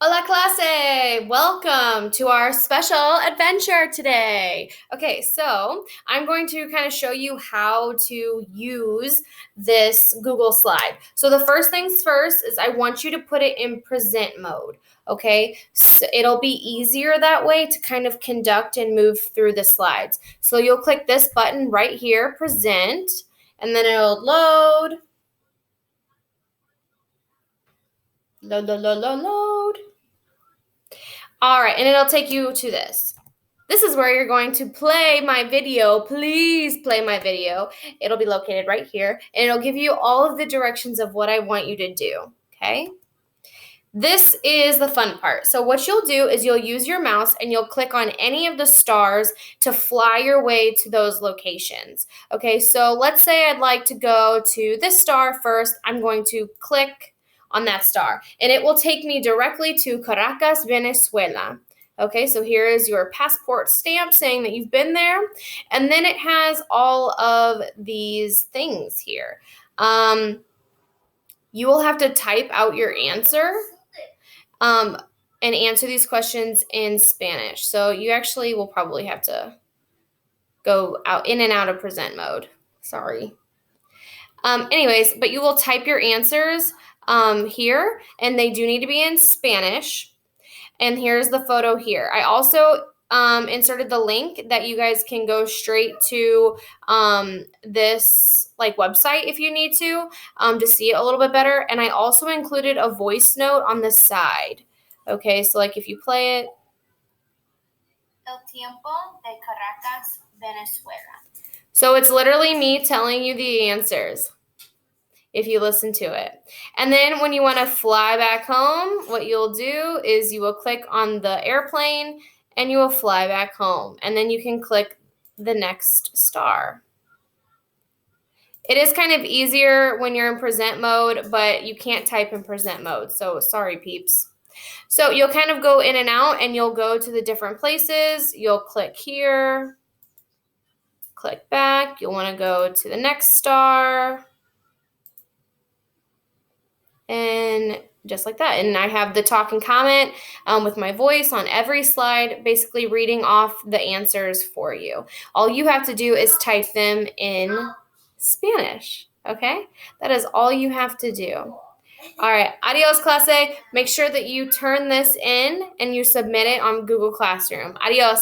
Hola clase! Welcome to our special adventure today. Okay, so I'm going to kind of show you how to use this Google slide. So the first things first is I want you to put it in present mode. Okay, so it'll be easier that way to kind of conduct and move through the slides. So you'll click this button right here, present, and then it'll load. Load. All right, and it'll take you to this. This is where you're going to play my video. Please play my video. It'll be located right here, and it'll give you all of the directions of what I want you to do, okay? This is the fun part. So what you'll do is you'll use your mouse and you'll click on any of the stars to fly your way to those locations. Okay, so let's say I'd like to go to this star first. I'm going to click on that star, and it will take me directly to Caracas, Venezuela. Okay, so here is your passport stamp saying that you've been there, and then it has all of these things here. You will have to type out your answer um, and answer these questions in Spanish. So you actually will probably have to go out in and out of present mode. Sorry. Anyways, but you will type your answers here, and they do need to be in Spanish. And here's the photo here. I also inserted the link that you guys can go straight to this like website if you need to see it a little bit better. And I also included a voice note on the side. Okay, so like if you play it. El tiempo de Caracas, Venezuela. So it's literally me telling you the answers if you listen to it. And then when you want to fly back home, what you'll do is you will click on the airplane and you will fly back home. And then you can click the next star. It is kind of easier when you're in present mode, but you can't type in present mode. So sorry, peeps. So you'll kind of go in and out and you'll go to the different places. You'll click here, click back. You'll want to go to the next star. And just like that. And I have the talk and comment with my voice on every slide, basically reading off the answers for you. All you have to do is type them in Spanish, okay? That is all you have to do. All right, adios, clase. Make sure that you turn this in and you submit it on Google Classroom. Adios.